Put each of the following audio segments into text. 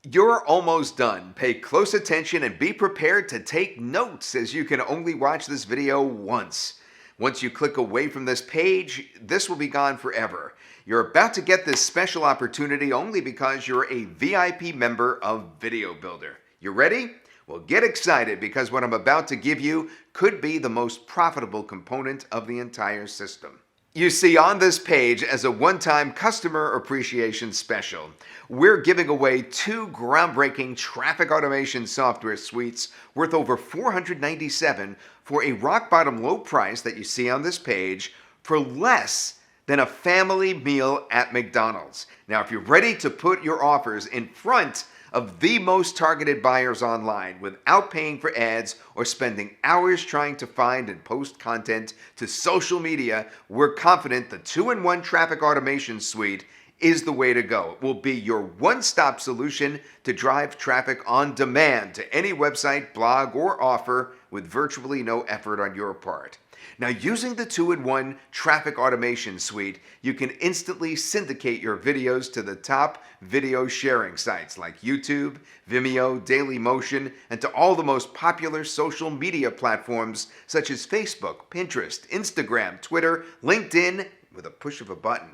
You're almost done. Pay close attention and be prepared to take notes, as you can only watch this video once. Once you click away from this page, this will be gone forever. You're about to get this special opportunity only because you're a VIP member of Video Builder. You ready? Well, get excited, because what I'm about to give you could be the most profitable component of the entire system. You see, on this page, as a one-time customer appreciation special, we're giving away 2 groundbreaking traffic automation software suites worth over $497 for a rock-bottom low price that you see on this page, for less than a family meal at McDonald's. Now, if you're ready to put your offers in front of the most targeted buyers online without paying for ads or spending hours trying to find and post content to social media, we're confident the 2-in-1 Traffic Automation Suite is the way to go. It will be your one-stop solution to drive traffic on demand to any website, blog, or offer with virtually no effort on your part. Now, using the 2-in-1 Traffic Automation Suite, you can instantly syndicate your videos to the top video sharing sites like YouTube, Vimeo, Dailymotion, and to all the most popular social media platforms such as Facebook, Pinterest, Instagram, Twitter, LinkedIn, with a push of a button.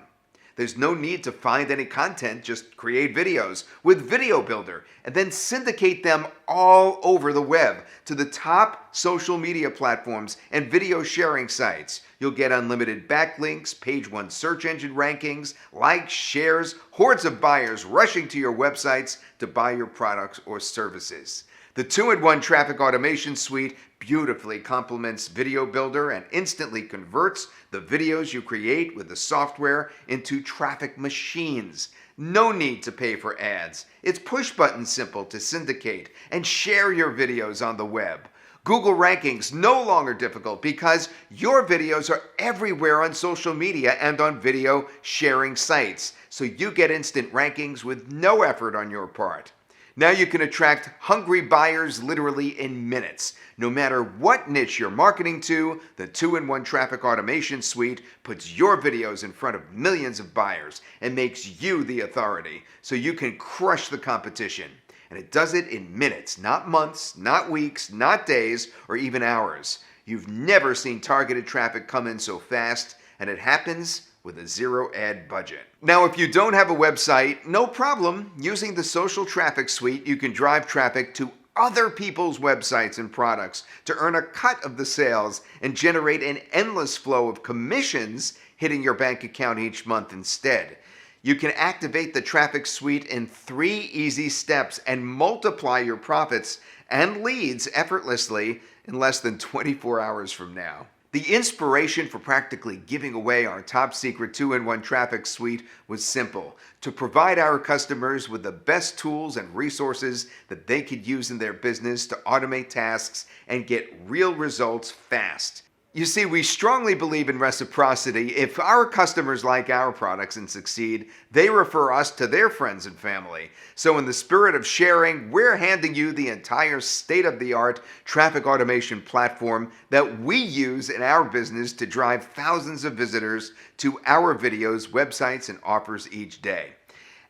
There's no need to find any content, just create videos with Video Builder and then syndicate them all over the web to the top social media platforms and video sharing sites. You'll get unlimited backlinks, page 1 search engine rankings, likes, shares, hordes of buyers rushing to your websites to buy your products or services. The 2-in-1 Traffic Automation Suite beautifully complements Video Builder and instantly converts the videos you create with the software into traffic machines. No need to pay for ads. It's push-button simple to syndicate and share your videos on the web. Google rankings no longer difficult, because your videos are everywhere on social media and on video sharing sites, so you get instant rankings with no effort on your part. Now you can attract hungry buyers literally in minutes. No matter what niche you're marketing to, the 2-in-1 Traffic Automation Suite puts your videos in front of millions of buyers and makes you the authority, so you can crush the competition. And it does it in minutes, not months, not weeks, not days, or even hours. You've never seen targeted traffic come in so fast, and it happens with a zero ad budget. Now, if you don't have a website, no problem. Using the Social Traffic Suite, you can drive traffic to other people's websites and products to earn a cut of the sales and generate an endless flow of commissions hitting your bank account each month instead. You can activate the Traffic Suite in 3 easy steps and multiply your profits and leads effortlessly in less than 24 hours from now. The inspiration for practically giving away our top secret 2-in-1 Traffic Suite was simple: to provide our customers with the best tools and resources that they could use in their business to automate tasks and get real results fast. You see, we strongly believe in reciprocity. If our customers like our products and succeed, they refer us to their friends and family. So in the spirit of sharing, we're handing you the entire state-of-the-art traffic automation platform that we use in our business to drive thousands of visitors to our videos, websites, and offers each day.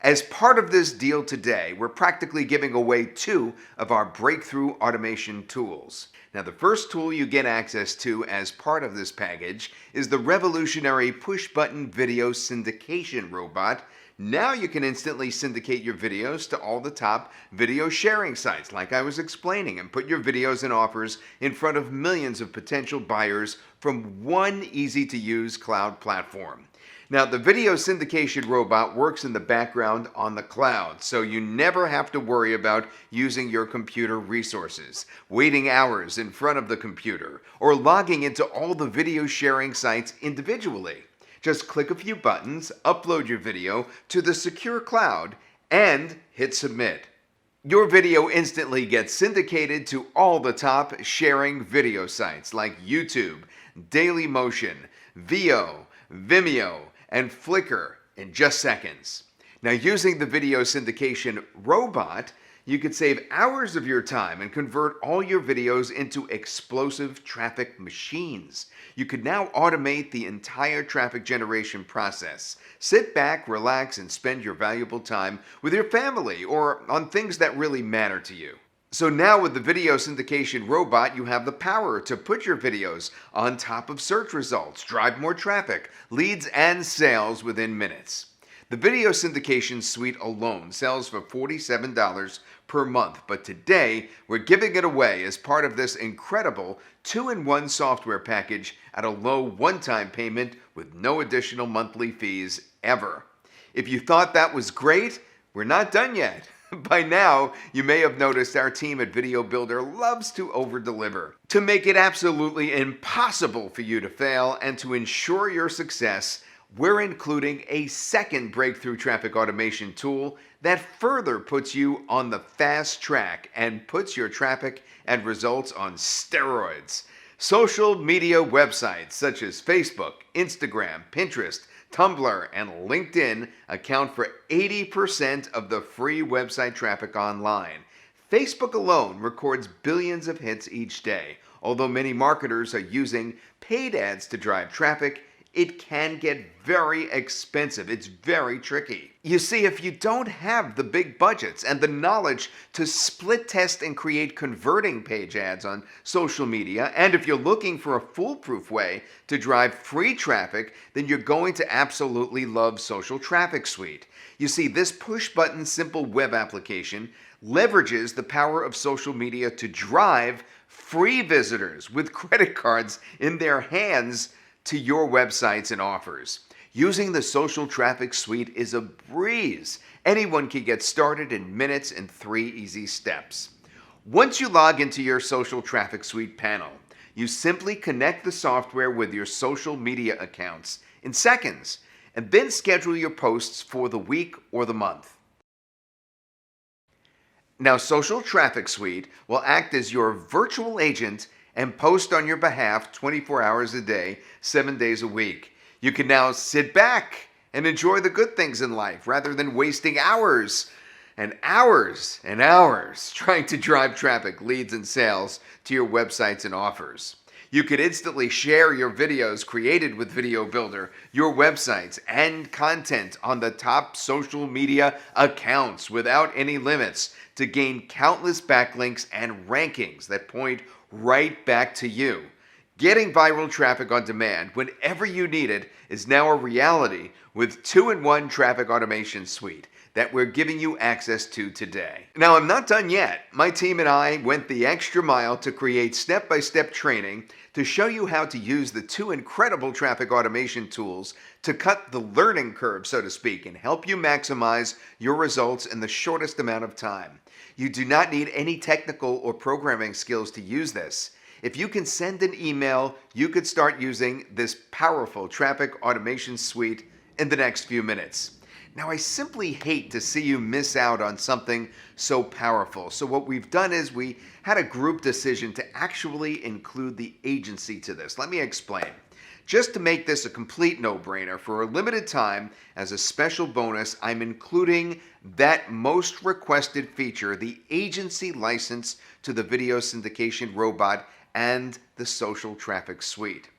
As part of this deal today, we're practically giving away 2 of our breakthrough automation tools. Now, the first tool you get access to as part of this package is the revolutionary push-button video syndication robot. Now you can instantly syndicate your videos to all the top video sharing sites, like I was explaining, and put your videos and offers in front of millions of potential buyers from one easy-to-use cloud platform. Now, the video syndication robot works in the background on the cloud, so you never have to worry about using your computer resources, waiting hours in front of the computer, or logging into all the video sharing sites individually. Just click a few buttons, upload your video to the secure cloud, and hit submit. Your video instantly gets syndicated to all the top sharing video sites like YouTube, Dailymotion, Veo, Vimeo, and Flickr in just seconds. Now, using the video syndication robot, You could save hours of your time and convert all your videos into explosive traffic machines. You could now automate the entire traffic generation process. Sit back, relax, and spend your valuable time with your family or on things that really matter to you. So now with the video syndication robot, you have the power to put your videos on top of search results, drive more traffic, leads, and sales within minutes. The video syndication suite alone sells for $47 per month, but today we're giving it away as part of this incredible 2-in-1 software package at a low one-time payment with no additional monthly fees ever. If you thought that was great, we're not done yet. By now, you may have noticed our team at Video Builder loves to over-deliver. To make it absolutely impossible for you to fail and to ensure your success, we're including a second breakthrough traffic automation tool that further puts you on the fast track and puts your traffic and results on steroids. Social media websites such as Facebook, Instagram, Pinterest, Tumblr, and LinkedIn account for 80% of the free website traffic online. Facebook alone records billions of hits each day. Although many marketers are using paid ads to drive traffic, it can get very expensive. It's very tricky. You see, if you don't have the big budgets and the knowledge to split test and create converting page ads on social media, and if you're looking for a foolproof way to drive free traffic, then you're going to absolutely love Social Traffic Suite. You see, this push-button simple web application leverages the power of social media to drive free visitors with credit cards in their hands to your websites and offers. Using the Social Traffic Suite is a breeze. Anyone can get started in minutes in 3 easy steps. Once you log into your Social Traffic Suite panel, you simply connect the software with your social media accounts in seconds, and then schedule your posts for the week or the month. Now, Social Traffic Suite will act as your virtual agent and post on your behalf 24 hours a day, 7 days a week. You can now sit back and enjoy the good things in life rather than wasting hours and hours and hours trying to drive traffic, leads, and sales to your websites and offers. You could instantly share your videos created with Video Builder, your websites, and content on the top social media accounts without any limits to gain countless backlinks and rankings that point right back to you. Getting viral traffic on demand whenever you need it is now a reality with 2-in-1 Traffic Automation Suite that we're giving you access to today. Now, I'm not done yet. My team and I went the extra mile to create step-by-step training to show you how to use the 2 incredible traffic automation tools to cut the learning curve, so to speak, and help you maximize your results in the shortest amount of time. You do not need any technical or programming skills to use this. If you can send an email, you could start using this powerful traffic automation suite in the next few minutes. Now, I simply hate to see you miss out on something so powerful. So what we've done is we had a group decision to actually include the agency to this. Let me explain. Just to make this a complete no-brainer, for a limited time, as a special bonus, I'm including that most requested feature, the agency license to the video syndication robot and the Social Traffic Suite.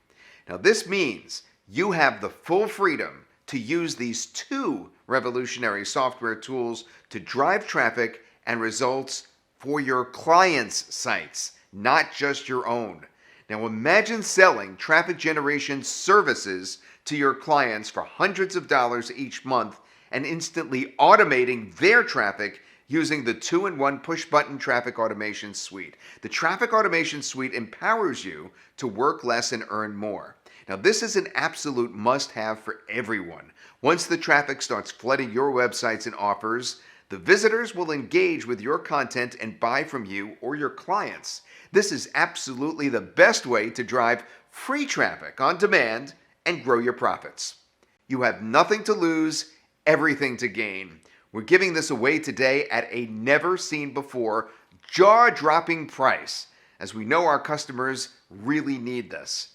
Now, this means you have the full freedom to use these 2 revolutionary software tools to drive traffic and results for your clients' sites, not just your own. Now, imagine selling traffic generation services to your clients for hundreds of dollars each month and instantly automating their traffic using the 2-in-1 push-button Traffic Automation Suite. The Traffic Automation Suite empowers you to work less and earn more. Now, this is an absolute must-have for everyone. Once the traffic starts flooding your websites and offers, the visitors will engage with your content and buy from you or your clients. This is absolutely the best way to drive free traffic on demand and grow your profits. You have nothing to lose, everything to gain. We're giving this away today at a never-seen-before, jaw-dropping price, as we know our customers really need this.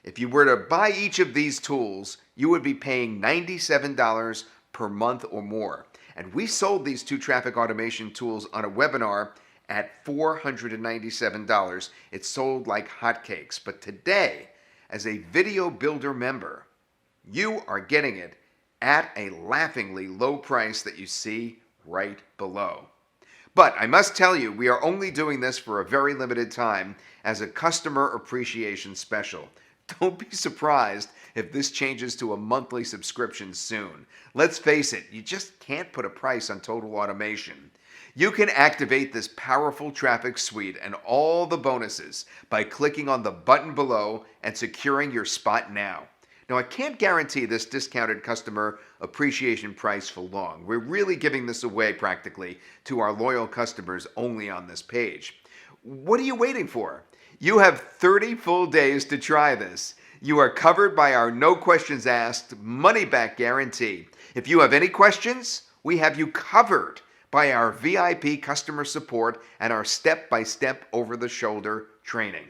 If you were to buy each of these tools, you would be paying $97 per month or more. And we sold these two traffic automation tools on a webinar at $497. It sold like hotcakes. But today, as a Video Builder member, you are getting it at a laughingly low price that you see right below. But I must tell you, we are only doing this for a very limited time as a customer appreciation special. Don't be surprised if this changes to a monthly subscription soon. Let's face it, you just can't put a price on Total Automation. You can activate this powerful traffic suite and all the bonuses by clicking on the button below and securing your spot now. Now, I can't guarantee this discounted customer appreciation price for long. We're really giving this away practically to our loyal customers only on this page. What are you waiting for? You have 30 full days to try this. You are covered by our no questions asked money back guarantee. If you have any questions, we have you covered by our VIP customer support and our step-by-step over-the-shoulder training.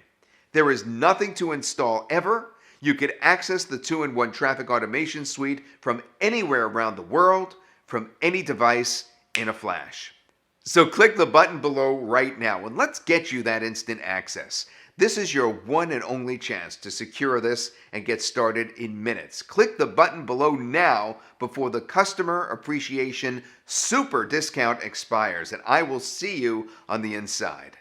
There is nothing to install ever. You can access the 2-in-1 traffic automation suite from anywhere around the world, from any device in a flash. So click the button below right now and let's get you that instant access. This is your one and only chance to secure this and get started in minutes. Click the button below now before the customer appreciation super discount expires, and I will see you on the inside.